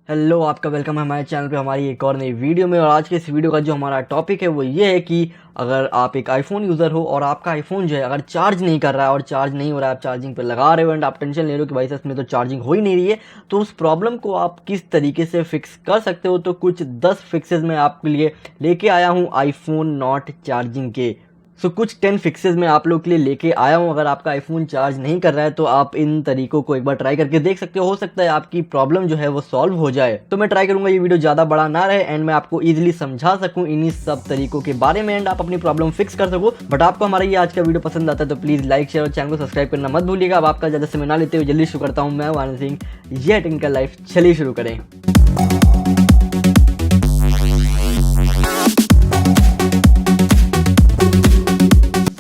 Hello, आपका welcome है हमारे चैनल पे हमारी एक और नई वीडियो में। और आज के इस वीडियो का जो हमारा टॉपिक है वो ये है कि अगर आप एक आईफोन यूज़र हो और आपका आईफोन जो है अगर चार्ज नहीं कर रहा है और चार्ज नहीं हो रहा है, आप चार्जिंग पे लगा रहे हो एंड आप टेंशन ले रहे हो कि भाई साहब इसमें तो चार्जिंग हो ही नहीं रही है, तो उस प्रॉब्लम को आप किस तरीके से फिक्स कर सकते हो। तो कुछ 10 फिक्सेस मैं आपके लिए लेके आया हूँ आईफोन नॉट चार्जिंग के। कुछ 10 फिक्सेस मैं आप लोग के लिए लेके आया हूँ। अगर आपका आईफोन चार्ज नहीं कर रहा है तो आप इन तरीकों को एक बार ट्राई करके देख सकते हो सकता है आपकी प्रॉब्लम जो है वो सॉल्व हो जाए। तो मैं ट्राई करूंगा ये वीडियो ज़्यादा बड़ा ना रहे एंड मैं आपको इजीली समझा सकूं इन्हीं सब तरीकों के बारे में एंड आप अपनी प्रॉब्लम फिक्स कर सको। बट आपको हमारा ये आज का वीडियो पसंद आता है तो प्लीज़ लाइक शेयर और चैनल को सब्सक्राइब करना मत भूलिएगा। अब आपका ज़्यादा समय ना लेते हुए जल्दी शुरू करता हूँ। मैं आनंद सिंह, ये टेक्निकल लाइफ, चलिए शुरू करें।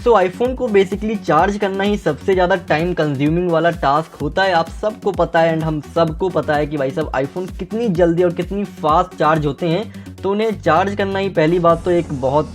तो आईफोन को बेसिकली चार्ज करना ही सबसे ज़्यादा टाइम कंज्यूमिंग वाला टास्क होता है। आप सबको पता है एंड हम सबको पता है कि भाई साहब आईफोन कितनी जल्दी और कितनी फास्ट चार्ज होते हैं। तो उन्हें चार्ज करना ही पहली बात तो एक बहुत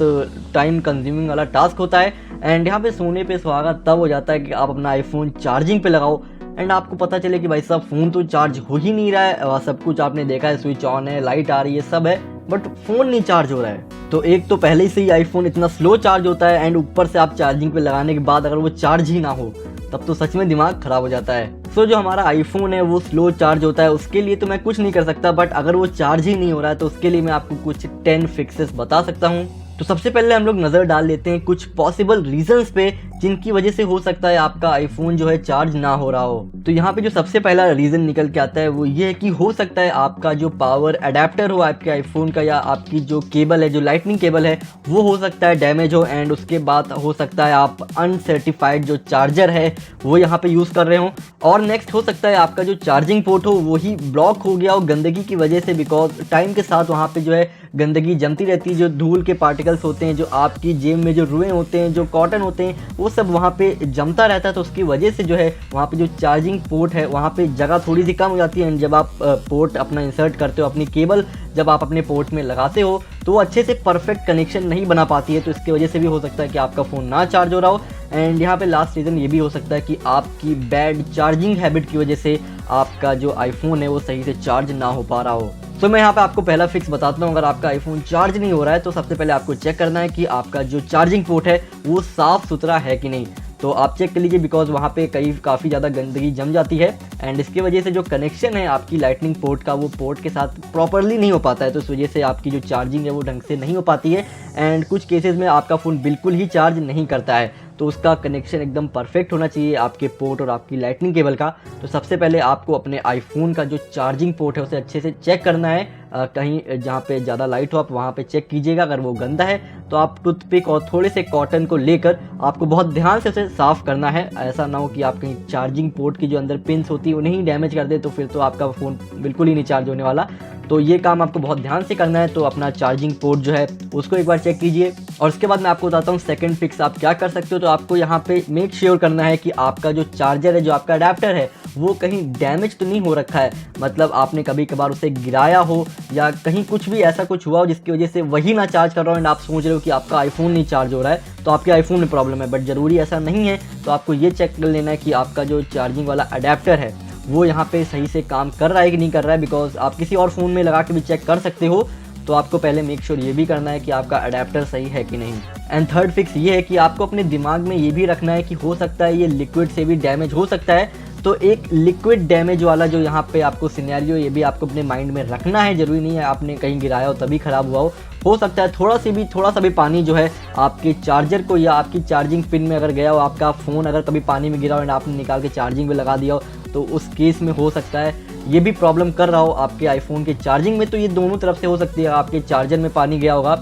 टाइम कंज्यूमिंग वाला टास्क होता है। एंड यहाँ पे सोने पे सुहागा तब हो जाता है कि आप अपना आईफोन चार्जिंग पे लगाओ एंड आपको पता चले कि भाई साहब फ़ोन तो चार्ज हो ही नहीं रहा है। सब कुछ आपने देखा है, स्विच ऑन है, लाइट आ रही है, सब है, बट फ़ोन नहीं चार्ज हो रहा है। तो एक तो पहले से ही आईफोन इतना स्लो चार्ज होता है एंड ऊपर से आप चार्जिंग पे लगाने के बाद अगर वो चार्ज ही ना हो तब तो सच में दिमाग खराब हो जाता है। जो हमारा आईफोन है वो स्लो चार्ज होता है, उसके लिए तो मैं कुछ नहीं कर सकता, बट अगर वो चार्ज ही नहीं हो रहा है तो उसके लिए मैं आपको कुछ 10 फिक्सेस बता सकता हूँ। तो सबसे पहले हम लोग नज़र डाल लेते हैं कुछ पॉसिबल रीजंस पे जिनकी वजह से हो सकता है आपका आईफोन जो है चार्ज ना हो रहा हो। तो यहाँ पे जो सबसे पहला रीज़न निकल के आता है वो ये है कि हो सकता है आपका जो पावर अडेप्टर हो आपके आईफोन का या आपकी जो केबल है, जो लाइटनिंग केबल है, वो हो सकता है डैमेज हो एंड उसके बाद हो सकता है आप अनसर्टिफाइड जो चार्जर है वो यहाँ पे यूज़ कर रहे हो। और नेक्स्ट हो सकता है आपका जो चार्जिंग पोर्ट हो वही ब्लॉक हो गया हो गंदगी की वजह से, बिकॉज टाइम के साथ वहाँ पे जो है गंदगी जमती रहती है। जो धूल के पार्टिकल्स होते हैं, जो आपकी जेब में जो रुएं होते हैं, जो कॉटन होते हैं, वो सब वहाँ पे जमता रहता है। तो उसकी वजह से जो है वहाँ पे जो चार्जिंग पोर्ट है वहाँ पे जगह थोड़ी सी कम हो जाती है एंड जब आप पोर्ट अपना इंसर्ट करते हो, अपनी केबल जब आप अपने पोर्ट में लगाते हो तो वो अच्छे से परफेक्ट कनेक्शन नहीं बना पाती है। तो इसकी वजह से भी हो सकता है कि आपका फ़ोन ना चार्ज हो रहा हो। एंड यहाँ पे लास्ट रीज़न ये भी हो सकता है कि आपकी बैड चार्जिंग हैबिट की वजह से आपका जो आईफोन है वो सही से चार्ज ना हो पा रहा हो। तो मैं यहाँ पे आपको पहला फिक्स बताता हूँ। अगर आपका आईफोन चार्ज नहीं हो रहा है तो सबसे पहले आपको चेक करना है कि आपका जो चार्जिंग पोर्ट है वो साफ़ सुथरा है कि नहीं। तो आप चेक कर लीजिए, बिकॉज वहाँ पे काफ़ी ज़्यादा गंदगी जम जाती है एंड इसकी वजह से जो कनेक्शन है आपकी लाइटनिंग पोर्ट का वो पोर्ट के साथ प्रॉपरली नहीं हो पाता है। तो इस वजह से आपकी जो चार्जिंग है वो ढंग से नहीं हो पाती है एंड कुछ केसेस में आपका फ़ोन बिल्कुल ही चार्ज नहीं करता है। तो उसका कनेक्शन एकदम परफेक्ट होना चाहिए आपके पोर्ट और आपकी लाइटनिंग केबल का। तो सबसे पहले आपको अपने आईफोन का जो चार्जिंग पोर्ट है उसे अच्छे से चेक करना है। कहीं जहाँ पे ज़्यादा लाइट हो आप वहाँ पे चेक कीजिएगा। अगर वो गंदा है तो आप टूथपिक और थोड़े से कॉटन को लेकर आपको बहुत ध्यान से उसे साफ़ करना है। ऐसा ना हो कि आप कहीं चार्जिंग पोर्ट की जो अंदर पिंस होती है उन्हें ही डैमेज कर दे, तो फिर तो आपका फ़ोन बिल्कुल ही नहीं चार्ज होने वाला। तो ये काम आपको बहुत ध्यान से करना है। तो अपना चार्जिंग पोर्ट जो है उसको एक बार चेक कीजिए और उसके बाद मैं आपको बताता हूँ सेकंड फिक्स आप क्या कर सकते हो। तो आपको यहाँ पे मेक श्योर करना है कि आपका जो चार्जर है, जो आपका अडेप्टर है, वो कहीं डैमेज तो नहीं हो रखा है। मतलब आपने कभी कभार उसे गिराया हो या कहीं कुछ भी ऐसा कुछ हुआ हो जिसकी वजह से वही ना चार्ज कर रहा हो एंड आप सोच रहे हो कि आपका आईफोन नहीं चार्ज हो रहा है, तो आपके आईफोन में प्रॉब्लम है। बट ज़रूरी ऐसा नहीं है। तो आपको ये चेक कर लेना है कि आपका जो चार्जिंग वाला अडेप्टर है वो यहाँ पे सही से काम कर रहा है कि नहीं कर रहा है, बिकॉज आप किसी और फ़ोन में लगा के भी चेक कर सकते हो। तो आपको पहले मेक श्योर ये भी करना है कि आपका अडेप्टर सही है कि नहीं। एंड थर्ड फिक्स ये है कि आपको अपने दिमाग में ये भी रखना है कि हो सकता है ये लिक्विड से भी डैमेज हो सकता है। तो एक लिक्विड डैमेज वाला जो यहाँ पे आपको सिनेरियो, ये भी आपको अपने माइंड में रखना है। ज़रूरी नहीं है आपने कहीं गिराया हो तभी ख़राब हुआ हो सकता है थोड़ा सा भी पानी जो है आपके चार्जर को या आपकी चार्जिंग पिन में अगर गया हो, आपका फ़ोन अगर कभी पानी में गिरा हो एंड आपने निकाल के चार्जिंग में लगा दिया हो, तो उस केस में हो सकता है ये भी प्रॉब्लम कर रहा हो आपके आईफोन के चार्जिंग में। तो ये दोनों तरफ से हो सकती है। आपके चार्जर में पानी गया होगा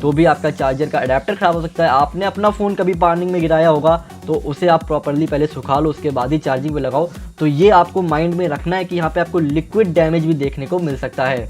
तो भी आपका चार्जर का अडेप्टर ख़राब हो सकता है। आपने अपना फ़ोन कभी पानी में गिराया होगा तो उसे आप प्रॉपरली पहले सुखा लो, उसके बाद ही चार्जिंग में लगाओ। तो ये आपको माइंड में रखना है कि यहाँ पे आपको लिक्विड डैमेज भी देखने को मिल सकता है।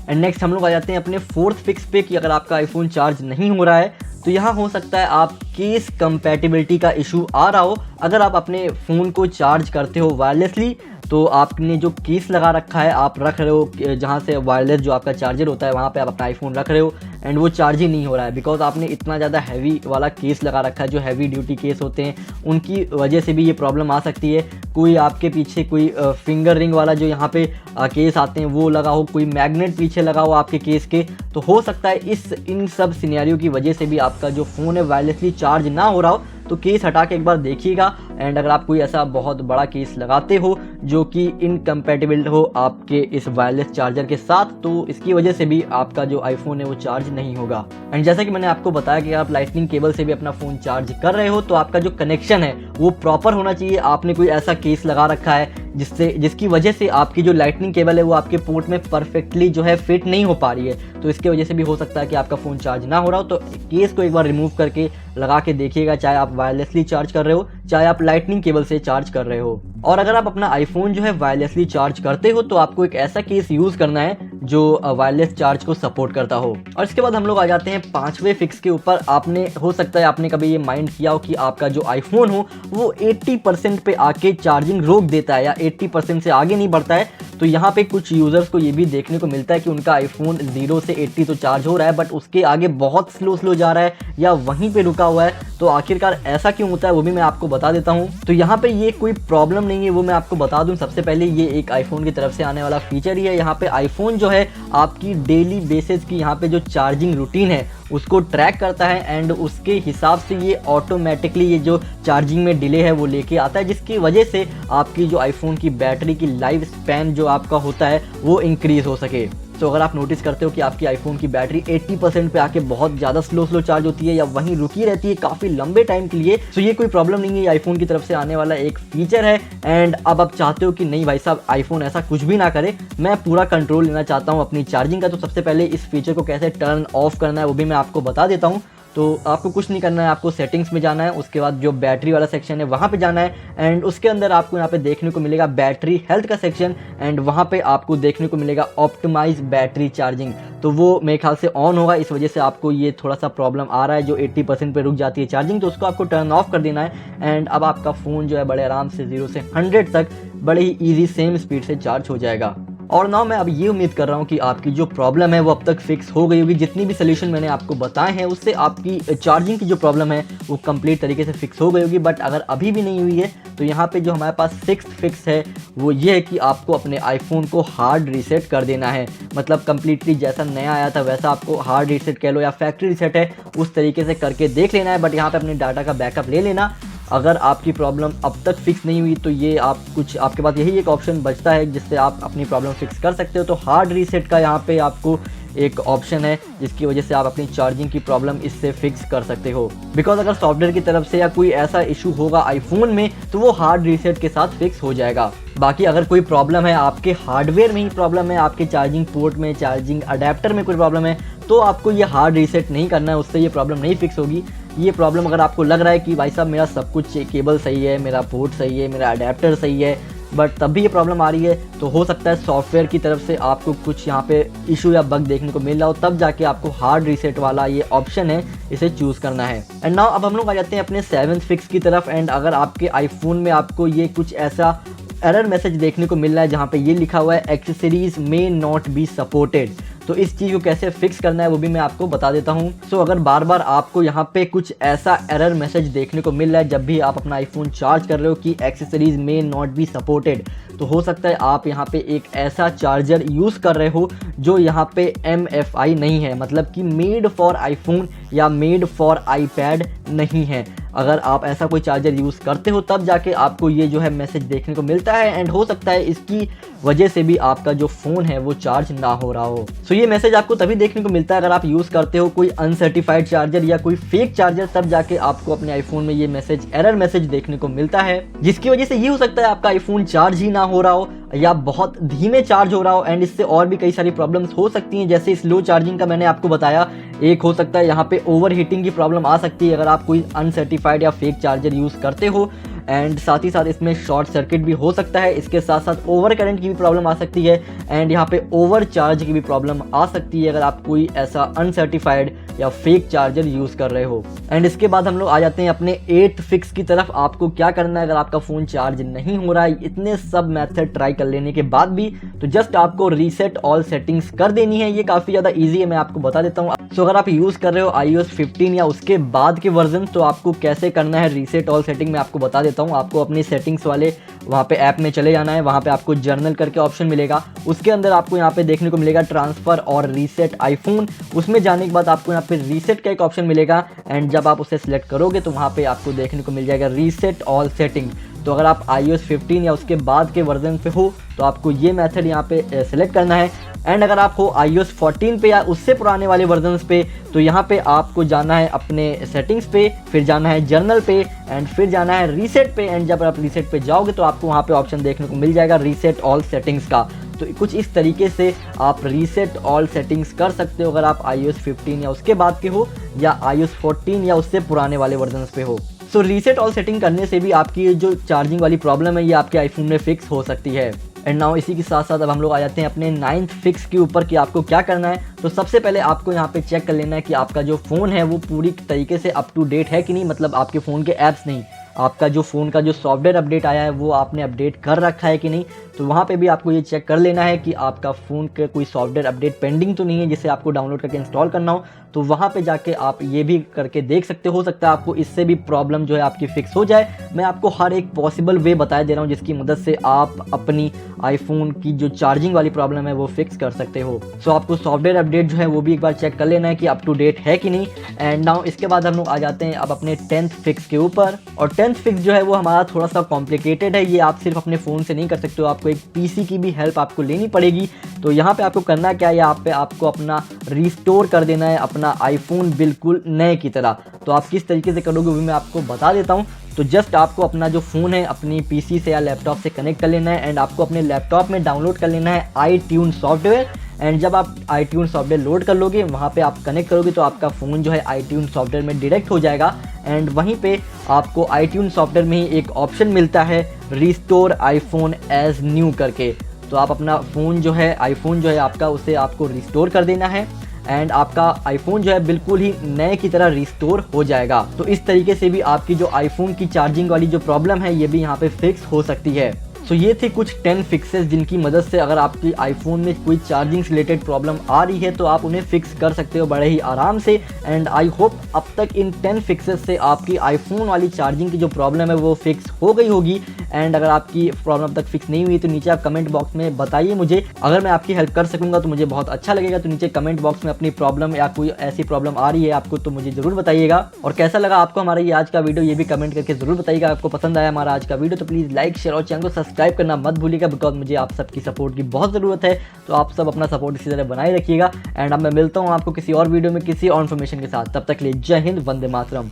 एंड नेक्स्ट हम लोग आ जाते हैं अपने फोर्थ फिक्स पे कि अगर आपका आईफोन चार्ज नहीं हो रहा है तो यहाँ हो सकता है आप केस कंपैटिबिलिटी का इशू आ रहा हो। अगर आप अपने फ़ोन को चार्ज करते हो वायरलेसली तो आपने जो केस लगा रखा है, आप रख रहे हो जहाँ से वायरलेस जो आपका चार्जर होता है वहाँ पे आप अपना आईफोन रख रहे हो एंड वो चार्ज ही नहीं हो रहा है, बिकॉज आपने इतना ज़्यादा हैवी वाला केस लगा रखा है। जो हैवी ड्यूटी केस होते हैं उनकी वजह से भी ये प्रॉब्लम आ सकती है। कोई आपके पीछे कोई फिंगर रिंग वाला जो यहाँ पे केस आते हैं वो लगा हो, कोई मैग्नेट पीछे लगा हो आपके केस के, तो हो सकता है इन सब सिनेरियो की वजह से भी आपका जो फ़ोन है वायरलेसली चार्ज ना हो रहा हो। तो केस हटा के एक बार देखिएगा, एंड अगर आप कोई ऐसा बहुत बड़ा केस लगाते हो जो कि इनकम्पैटिबल हो आपके इस वायरलेस चार्जर के साथ, तो इसकी वजह से भी आपका जो आईफोन है वो चार्ज नहीं होगा। एंड जैसा कि मैंने आपको बताया कि आप लाइटनिंग केबल से भी अपना फ़ोन चार्ज कर रहे हो तो आपका जो कनेक्शन है वो प्रॉपर होना चाहिए। आपने कोई ऐसा केस लगा रखा है जिसकी वजह से आपकी जो लाइटनिंग केबल है वो आपके पोर्ट में परफेक्टली जो है फिट नहीं हो पा रही है, तो इसके वजह से भी हो सकता है कि आपका फ़ोन चार्ज ना हो रहा हो। तो केस को एक बार रिमूव करके लगा के देखिएगा, चाहे आप वायरलेसली चार्ज कर रहे हो चाहे आप लाइटनिंग केबल से चार्ज कर रहे हो। और अगर आप अपना आईफोन जो है वायरलेसली चार्ज करते हो तो आपको एक ऐसा केस यूज़ करना है जो वायरलेस चार्ज को सपोर्ट करता हो। और इसके बाद हम लोग आ जाते हैं 5वें फिक्स के ऊपर। आपने हो सकता है आपने कभी ये माइंड किया हो कि आपका जो आईफोन हो वो 80% पे आके चार्जिंग रोक देता है या 80% से आगे नहीं बढ़ता है। तो यहाँ पे कुछ यूज़र्स को ये भी देखने को मिलता है कि उनका आईफोन 0 से 80 तो चार्ज हो रहा है बट उसके आगे बहुत स्लो जा रहा है या वहीं पे रुका हुआ है। तो आखिरकार ऐसा क्यों होता है वो भी मैं आपको बता देता हूँ। तो यहाँ पे ये कोई प्रॉब्लम नहीं है, वो मैं आपको बता दूँ। सबसे पहले ये एक आईफोन की तरफ से आने वाला फीचर ही है। यहाँ पे आईफोन जो है आपकी डेली बेसिस की यहाँ पे जो चार्जिंग रूटीन है उसको ट्रैक करता है एंड उसके हिसाब से ये ऑटोमेटिकली ये जो चार्जिंग में डिले है वो लेके आता है, जिसकी वजह से आपकी जो आईफोन की बैटरी की लाइफ स्पैन जो आपका होता है वो इंक्रीज़ हो सके। तो अगर आप नोटिस करते हो कि आपकी आईफोन की बैटरी 80% पे आके बहुत ज़्यादा स्लो चार्ज होती है या वहीं रुकी रहती है काफ़ी लंबे टाइम के लिए, तो ये कोई प्रॉब्लम नहीं है, आईफोन की तरफ से आने वाला एक फीचर है। एंड अब आप चाहते हो कि नहीं भाई साहब आईफोन ऐसा कुछ भी ना करे, मैं पूरा कंट्रोल लेना चाहता हूँ अपनी चार्जिंग का, तो सबसे पहले इस फीचर को कैसे टर्न ऑफ करना है वो भी मैं आपको बता देता हूँ। तो आपको कुछ नहीं करना है, आपको सेटिंग्स में जाना है, उसके बाद जो बैटरी वाला सेक्शन है वहाँ पे जाना है एंड उसके अंदर आपको यहाँ पे देखने को मिलेगा बैटरी हेल्थ का सेक्शन एंड वहाँ पे आपको देखने को मिलेगा ऑप्टिमाइज बैटरी चार्जिंग। तो वो मेरे ख्याल से ऑन होगा, इस वजह से आपको ये थोड़ा सा प्रॉब्लम आ रहा है जो 80% पे रुक जाती है चार्जिंग, तो उसको आपको टर्न ऑफ कर देना है एंड अब आपका फ़ोन जो है बड़े आराम से 0 से 100 तक बड़े ही ईजी सेम स्पीड से चार्ज हो जाएगा। और नाउ मैं अब ये उम्मीद कर रहा हूँ कि आपकी जो प्रॉब्लम है वो अब तक फिक्स हो गई होगी। जितनी भी सोल्यूशन मैंने आपको बताए हैं उससे आपकी चार्जिंग की जो प्रॉब्लम है वो कंप्लीट तरीके से फिक्स हो गई होगी। बट अगर अभी भी नहीं हुई है तो यहाँ पे जो हमारे पास 6th फिक्स है वो ये है कि आपको अपने आईफोन को हार्ड रीसेट कर देना है। मतलब कंप्लीटली जैसा नया आया था वैसा आपको हार्ड रीसेट कह लो या फैक्ट्री रीसेट है उस तरीके से करके देख लेना है। बट यहाँ पे अपने डाटा का बैकअप ले लेना। अगर आपकी प्रॉब्लम अब तक फिक्स नहीं हुई तो ये आपके पास यही एक ऑप्शन बचता है जिससे आप अपनी प्रॉब्लम फिक्स कर सकते हो। तो हार्ड रीसेट का यहाँ पे आपको एक ऑप्शन है जिसकी वजह से आप अपनी चार्जिंग की प्रॉब्लम इससे फिक्स कर सकते हो। बिकॉज अगर सॉफ्टवेयर की तरफ से या कोई ऐसा इशू होगा आईफोन में तो वो हार्ड रीसेट के साथ फिक्स हो जाएगा। बाकी अगर कोई प्रॉब्लम है आपके हार्डवेयर में ही प्रॉब्लम है, आपके चार्जिंग पोर्ट में चार्जिंग अडेप्टर में कोई प्रॉब्लम है, तो आपको ये हार्ड रीसेट नहीं करना है, उससे ये प्रॉब्लम नहीं फिक्स होगी। ये प्रॉब्लम अगर आपको लग रहा है कि भाई साहब मेरा सब कुछ केबल सही है, मेरा पोर्ट सही है, मेरा अडेप्टर सही है, बट तब भी ये प्रॉब्लम आ रही है, तो हो सकता है सॉफ्टवेयर की तरफ से आपको कुछ यहाँ पे इशू या बग देखने को मिल रहा हो, तब जाके आपको हार्ड रीसेट वाला ये ऑप्शन है इसे चूज़ करना है। एंड नाउ अब हम लोग आ जाते हैं अपने 7th फिक्स की तरफ। एंड अगर आपके आईफोन में आपको ये कुछ ऐसा एरर मैसेज देखने को मिल रहा है जहाँ पे ये लिखा हुआ है accessories may not be supported, तो इस चीज़ को कैसे फिक्स करना है वो भी मैं आपको बता देता हूँ। सो अगर बार बार आपको यहाँ पे कुछ ऐसा एरर मैसेज देखने को मिल रहा है जब भी आप अपना आईफोन चार्ज कर रहे हो कि accessories may not be supported, तो हो सकता है आप यहाँ पे एक ऐसा चार्जर यूज़ कर रहे हो जो यहाँ पे MFI नहीं है, मतलब कि मेड फॉर आईफोन या मेड फॉर आईपैड नहीं है। अगर आप ऐसा कोई चार्जर यूज़ करते हो तब जाके आपको ये जो है मैसेज देखने को मिलता है एंड हो सकता है इसकी वजह से भी आपका जो फ़ोन है वो चार्ज ना हो रहा हो। सो ये मैसेज आपको तभी देखने को मिलता है अगर आप यूज़ करते हो कोई अनसर्टिफाइड चार्जर या कोई फेक चार्जर, तब जाके आपको अपने आईफोन में ये मैसेज एरर मैसेज देखने को मिलता है, जिसकी वजह से ये हो सकता है आपका आईफोन चार्ज ही ना हो रहा हो या बहुत धीमे चार्ज हो रहा हो। एंड इससे और भी कई सारी प्रॉब्लम्स हो सकती हैं, जैसे स्लो चार्जिंग का मैंने आपको बताया। एक हो सकता है यहाँ पे ओवर हीटिंग की प्रॉब्लम आ सकती है अगर आप कोई अनसर्टिफाइड या फेक चार्जर यूज़ करते हो। एंड साथ ही साथ इसमें शॉर्ट सर्किट भी हो सकता है। इसके साथ साथ ओवर करंट की भी प्रॉब्लम आ सकती है एंड यहाँ पे ओवर चार्ज की भी प्रॉब्लम आ सकती है अगर आप कोई ऐसा अनसर्टिफाइड या फेक चार्जर यूज़ कर रहे हो। एंड इसके बाद हम लोग आ जाते हैं अपने 8th फिक्स की तरफ। आपको क्या करना है अगर आपका फ़ोन चार्ज नहीं हो रहा है, इतने सब मेथड ट्राई कर लेने के बाद भी, तो जस्ट आपको रीसेट ऑल सेटिंग्स कर देनी है। ये काफ़ी ज़्यादा ईजी है, मैं आपको बता देता हूँ। सो अगर आप यूज़ कर रहे हो iOS 15 या उसके बाद के वर्जन, तो आपको कैसे करना है रीसेट ऑल सेटिंग मैं आपको बता देता हूँ। आपको अपनी सेटिंग्स वाले वहाँ पे ऐप में चले जाना है, वहाँ पे आपको जर्नल करके ऑप्शन मिलेगा, उसके अंदर आपको यहाँ पे देखने को मिलेगा ट्रांसफ़र और रीसेट आईफोन। उसमें जाने के बाद आपको यहाँ पे रीसेट का एक ऑप्शन मिलेगा एंड जब आप उसे सिलेक्ट करोगे तो वहाँ पे आपको देखने को मिल जाएगा रीसेट ऑल सेटिंग। तो अगर आप iOS 15 या उसके बाद के वर्जन पे हो तो आपको ये मेथड यहाँ पे सिलेक्ट करना है। एंड अगर आप हो iOS 14 पे या उससे पुराने वाले वर्जन्स पे, तो यहाँ पे आपको जाना है अपने सेटिंग्स पे, फिर जाना है जर्नल पे एंड फिर जाना है रीसेट पे। एंड जब आप रीसेट पे जाओगे तो आपको वहाँ पे ऑप्शन देखने को मिल जाएगा रीसेट ऑल सेटिंग्स का। तो कुछ इस तरीके से आप रीसेट ऑल सेटिंग्स कर सकते हो अगर आप iOS 15 या उसके बाद के हो या iOS 14 या उससे पुराने वाले वर्जन्स पे हो। सो रीसेट ऑल सेटिंग करने से भी आपकी जो चार्जिंग वाली प्रॉब्लम है ये आपके आईफोन में फिक्स हो सकती है। एंड नाउ इसी के साथ साथ अब हम लोग आ जाते हैं अपने 9th फिक्स के ऊपर कि आपको क्या करना है। तो सबसे पहले आपको यहाँ पे चेक कर लेना है कि आपका जो फ़ोन है वो पूरी तरीके से अप टू डेट है कि नहीं, मतलब आपके फ़ोन के ऐप्स नहीं, आपका जो फ़ोन का जो सॉफ्टवेयर अपडेट आया है वो आपने अपडेट कर रखा है कि नहीं। तो वहाँ पे भी आपको ये चेक कर लेना है कि आपका फ़ोन का कोई सॉफ्टवेयर अपडेट पेंडिंग तो नहीं है जिसे आपको डाउनलोड करके इंस्टॉल करना हो। तो वहाँ पे जाके आप ये भी करके देख सकते हो सकता है आपको इससे भी प्रॉब्लम जो है आपकी फिक्स हो जाए। मैं आपको हर एक पॉसिबल वे बता दे रहा हूँ जिसकी मदद से आप अपनी आईफोन की जो चार्जिंग वाली प्रॉब्लम है वो फिक्स कर सकते हो। सो आपको सॉफ्टवेयर अपडेट जो है वो भी एक बार चेक कर लेना है कि अप टू डेट है कि नहीं। एंड नाउ इसके बाद हम लोग आ जाते हैं अब अपने 10th फिक्स के ऊपर। और 10th फिक्स जो है वो हमारा थोड़ा सा कॉम्प्लिकेटेड है, ये आप सिर्फ अपने फ़ोन से नहीं कर सकते हो, आपको एक पीसी की भी हेल्प आपको लेनी पड़ेगी। तो यहाँ पे आपको करना क्या है, यहाँ पे आपको अपना रिस्टोर कर देना है अपना आईफोन बिल्कुल नए की तरह। तो आप किस तरीके से करोगे वो भी मैं आपको बता देता हूँ। तो जस्ट आपको अपना जो फ़ोन है अपनी पीसी से या लैपटॉप से कनेक्ट कर लेना है एंड आपको अपने लैपटॉप में डाउनलोड कर लेना है iTunes सॉफ्टवेयर। एंड जब आप iTunes सॉफ्टवेयर लोड कर लोगे, वहाँ पे आप कनेक्ट करोगे तो आपका फ़ोन जो है iTunes सॉफ्टवेयर में डायरेक्ट हो जाएगा। एंड वहीं पे आपको iTunes सॉफ्टवेयर में ही एक ऑप्शन मिलता है रिस्टोर आईफोन एज न्यू करके। तो आप अपना फ़ोन जो है आईफोन जो है आपका उसे आपको रिस्टोर कर देना है एंड आपका आईफोन जो है बिल्कुल ही नए की तरह रिस्टोर हो जाएगा। तो इस तरीके से भी आपकी जो आईफोन की चार्जिंग वाली जो प्रॉब्लम है ये भी यहाँ पे फिक्स हो सकती है। सो ये थे कुछ 10 फिक्सेस जिनकी मदद से अगर आपकी आईफोन में कोई चार्जिंग से रिलेटेड प्रॉब्लम आ रही है तो आप उन्हें फिक्स कर सकते हो बड़े ही आराम से। एंड आई होप अब तक इन 10 फिक्सेस से आपकी आईफोन वाली चार्जिंग की जो प्रॉब्लम है वो फिक्स हो गई होगी। एंड अगर आपकी प्रॉब्लम अब तक फिक्स नहीं हुई तो नीचे आप कमेंट बॉक्स में बताइए मुझे, अगर मैं आपकी हेल्प कर सकूंगा तो मुझे बहुत अच्छा लगेगा। तो नीचे कमेंट बॉक्स में अपनी प्रॉब्लम या कोई ऐसी प्रॉब्लम आ रही है आपको तो मुझे ज़रूर बताइएगा। और कैसा लगा आपको हमारा ये आज का वीडियो ये भी कमेंट करके ज़रूर बताइएगा। आपको पसंद आया हमारा आज का वीडियो तो प्लीज़ लाइक शेयर और चैनल को सब्सक्राइब करना मत भूलिएगा, बिकॉज मुझे आप सबकी सपोर्ट की बहुत ज़रूरत है। तो आप सब अपना सपोर्ट इसी तरह बनाए रखिएगा। एंड अब मैं मिलता हूँ आपको किसी और वीडियो में किसी और इन्फॉर्मेशन के साथ। तब तक के लिए जय हिंद, वंदे मातरम।